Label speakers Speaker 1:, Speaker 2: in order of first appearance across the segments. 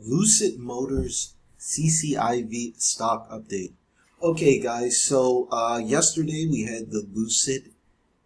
Speaker 1: Lucid Motors CCIV stock update. Okay guys, so yesterday we had the Lucid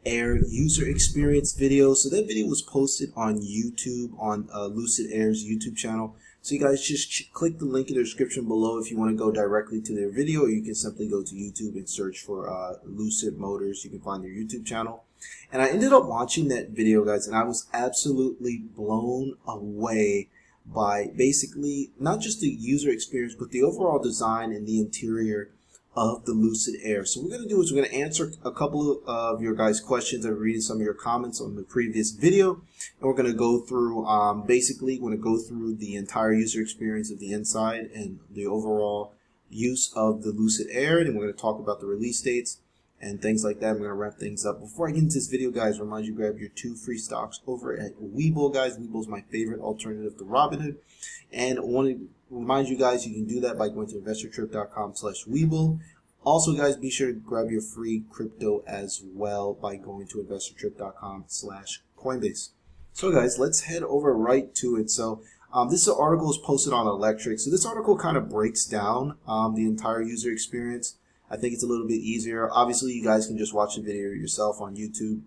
Speaker 1: Air user experience video. So that video was posted on YouTube, on Lucid Air's YouTube channel. So you guys just click the link in the description below if you want to go directly to their video, or you can simply go to YouTube and search for Lucid Motors. You can find their YouTube channel. And I ended up watching that video, guys, and I was absolutely blown away by basically not just the user experience, but the overall design and the interior of the Lucid Air. So what we're going to do is we're going to answer a couple of your guys' questions. I've read some of your comments on the previous video, and we're going to go through basically we're going to go through the entire user experience of the inside and the overall use of the Lucid Air, and we're going to talk about the release dates and things like that. I'm going to wrap things up. Before I get into this video, guys, remind you to grab your 2 free stocks over at Webull, guys. Webull is my favorite alternative to Robinhood. And I want to remind you guys, you can do that by going to investortrip.com/Webull. Also, guys, be sure to grab your free crypto as well by going to investortrip.com/Coinbase. So, guys, let's head over right to it. So, this article is posted on Electric. So, this article kind of breaks down the entire user experience. I think it's a little bit easier. Obviously, you guys can just watch the video yourself on YouTube.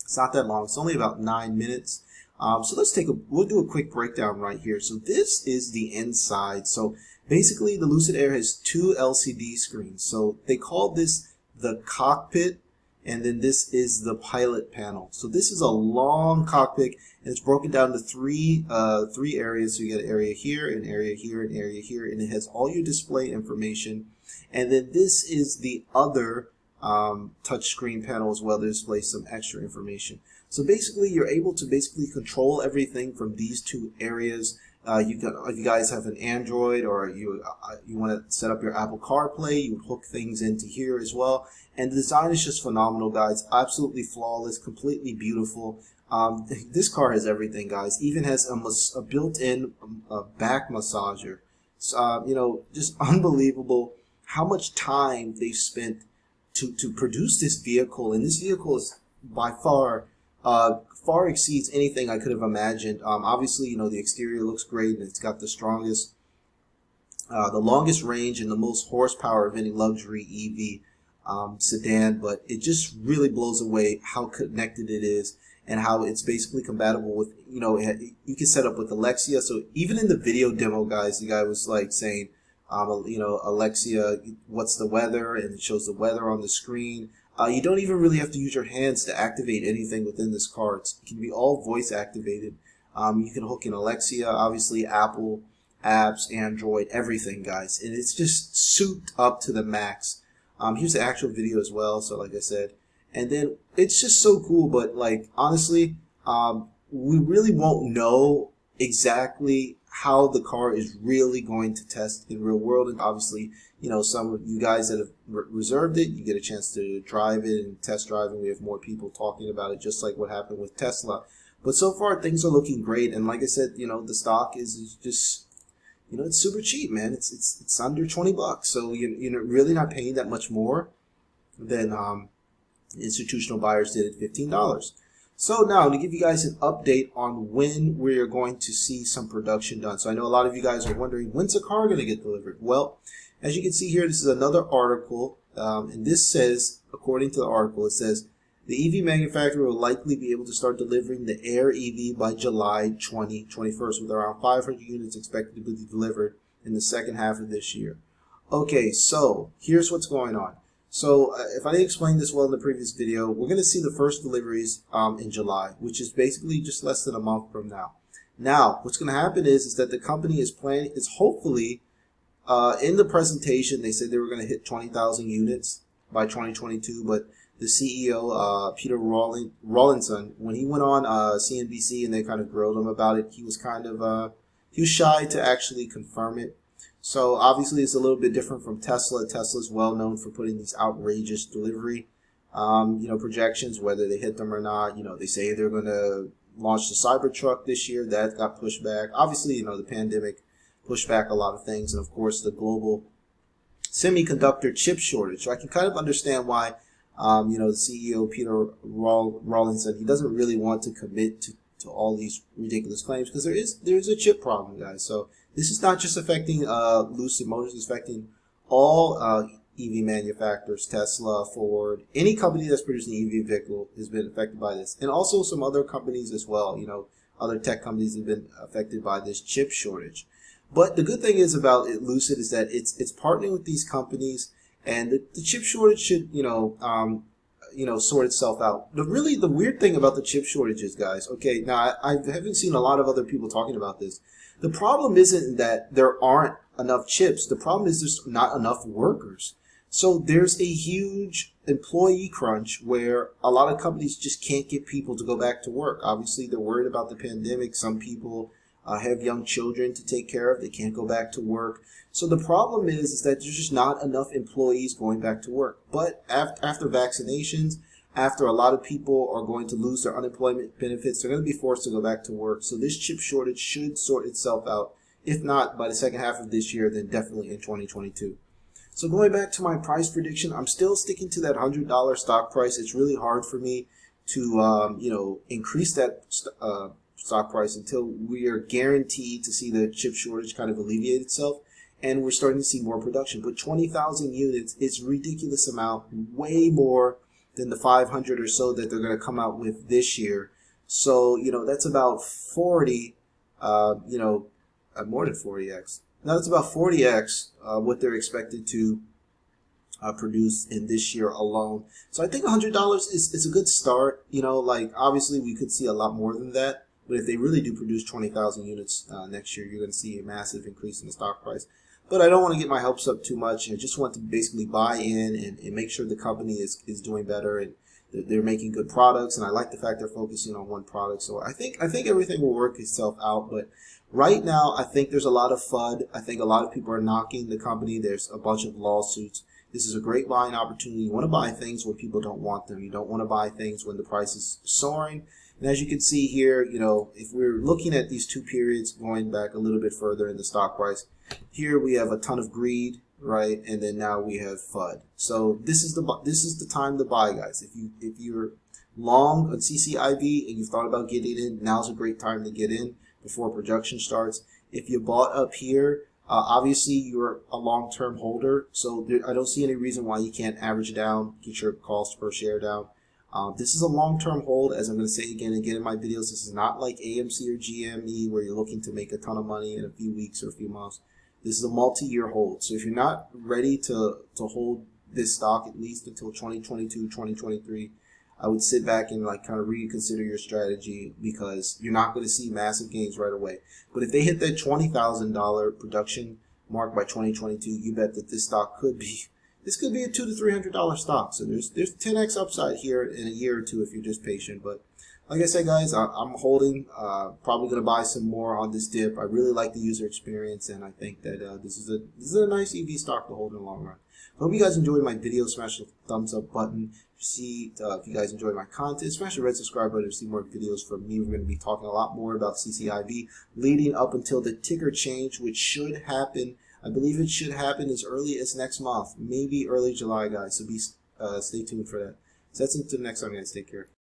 Speaker 1: It's not that long. It's only about 9 minutes. So we'll do a quick breakdown right here. So this is the inside. So basically, the Lucid Air has 2 LCD screens. So they call this the cockpit, and then this is the pilot panel. So this is a long cockpit, and it's broken down to three areas. So you get an area here, an area here, an area here, and it has all your display information. And then this is the other touchscreen panel as well to display some extra information. So basically, you're able to control everything from these 2 areas. If you guys have an Android, or you want to set up your Apple CarPlay, you would hook things into here as well. And the design is just phenomenal, guys. Absolutely flawless, completely beautiful. This car has everything, guys. Even has a built-in back massager. Just unbelievable how much time they've spent to produce this vehicle. And this vehicle is by far exceeds anything I could have imagined. Obviously, the exterior looks great, and it's got the strongest, the longest range and the most horsepower of any luxury EV sedan. But it just really blows away how connected it is, and how it's basically compatible with, you can set up with Alexa. So even in the video demo, guys, the guy was like saying, Alexa, what's the weather? And it shows the weather on the screen. You don't even really have to use your hands to activate anything within this car. It can be all voice activated. You can hook in Alexa, obviously Apple apps, Android, everything, guys. And it's just souped up to the max. Here's the actual video as well. So like I said, and then it's just so cool. But like, honestly, we really won't know exactly how the car is really going to test in real world. And obviously, some of you guys that have reserved it, you get a chance to drive it and test drive, and we have more people talking about it, just like what happened with Tesla. But so far, things are looking great. And like I said, the stock is just, it's super cheap, man. It's under 20 bucks. So you're really not paying that much more than institutional buyers did at $15. So now, to give you guys an update on when we're going to see some production done. So I know a lot of you guys are wondering, when's the car going to get delivered? Well, as you can see here, this is another article, and this says, according to the article, it says, the EV manufacturer will likely be able to start delivering the Air EV by July 2021, with around 500 units expected to be delivered in the second half of this year. Okay, so here's what's going on. So if I didn't explain this well in the previous video, we're going to see the first deliveries in July, which is basically just less than a month from now. Now, what's going to happen is that the company is hopefully, in the presentation, they said they were going to hit 20,000 units by 2022, but the CEO, Peter Rawlinson, when he went on CNBC and they kind of grilled him about it, he was kind of, he was shy to actually confirm it. So obviously it's a little bit different from Tesla. Tesla's well known for putting these outrageous delivery, projections, whether they hit them or not. They say they're going to launch the Cybertruck this year. That got pushed back. Obviously, the pandemic pushed back a lot of things, and of course the global semiconductor chip shortage. So I can kind of understand why, the CEO Peter Rawlinson, he doesn't really want to commit to to all these ridiculous claims, because there is a chip problem, guys. So this is not just affecting Lucid Motors; it's affecting all EV manufacturers, Tesla, Ford, any company that's producing an EV vehicle has been affected by this, and also some other companies as well. You know, other tech companies have been affected by this chip shortage. But the good thing is about Lucid is that it's partnering with these companies, and the chip shortage should sort itself out. The weird thing about the chip shortages, guys. Okay, now I haven't seen a lot of other people talking about this. The problem isn't that there aren't enough chips. The problem is there's not enough workers. So there's a huge employee crunch where a lot of companies just can't get people to go back to work. Obviously, they're worried about the pandemic. Some people have young children to take care of. They can't go back to work. So the problem is that there's just not enough employees going back to work. But after vaccinations, after a lot of people are going to lose their unemployment benefits, they're going to be forced to go back to work. So this chip shortage should sort itself out. If not by the second half of this year, then definitely in 2022. So going back to my price prediction, I'm still sticking to that $100 stock price. It's really hard for me to increase that stock price until we are guaranteed to see the chip shortage kind of alleviate itself, and we're starting to see more production. But 20,000 units is a ridiculous amount, way more than the 500 or so that they're going to come out with this year. So that's about 40, more than 40x. Now that's about 40x what they're expected to produce in this year alone. So I think $100 is a good start. Obviously we could see a lot more than that, but if they really do produce 20,000 units next year, you're going to see a massive increase in the stock price. But I don't want to get my hopes up too much. I just want to basically buy in and make sure the company is doing better and they're making good products. And I like the fact they're focusing on one product. So I think everything will work itself out. But right now, I think there's a lot of FUD. I think a lot of people are knocking the company. There's a bunch of lawsuits. This is a great buying opportunity. You want to buy things when people don't want them. You don't want to buy things when the price is soaring. And as you can see here, if we're looking at these two periods going back a little bit further in the stock price, here we have a ton of greed, right? And then now we have FUD. So this is the time to buy, guys. If you're long on CCIV and you've thought about getting in, now's a great time to get in before production starts. If you bought up here, obviously you're a long-term holder, so I don't see any reason why you can't average down, get your cost per share down. This is a long-term hold, as I'm going to say again and again in my videos. This is not like AMC or GME where you're looking to make a ton of money in a few weeks or a few months. This is a multi-year hold. So if you're not ready to hold this stock at least until 2022, 2023, I would sit back and kind of reconsider your strategy, because you're not going to see massive gains right away. But if they hit that $20,000 production mark by 2022, you bet that this stock could be a $200 to $300 stock. So there's 10x upside here in a year or two if you're just patient. But like I said, guys, I'm holding. Probably going to buy some more on this dip. I really like the user experience, and I think that this is a nice EV stock to hold in the long run. I hope you guys enjoyed my video. Smash the thumbs up button. If you guys enjoyed my content, smash the red subscribe button to see more videos from me. We're going to be talking a lot more about CCIV leading up until the ticker change, which should happen. I believe it should happen as early as next month, maybe early July, guys. So stay tuned for that. So that's until next time, guys. Take care.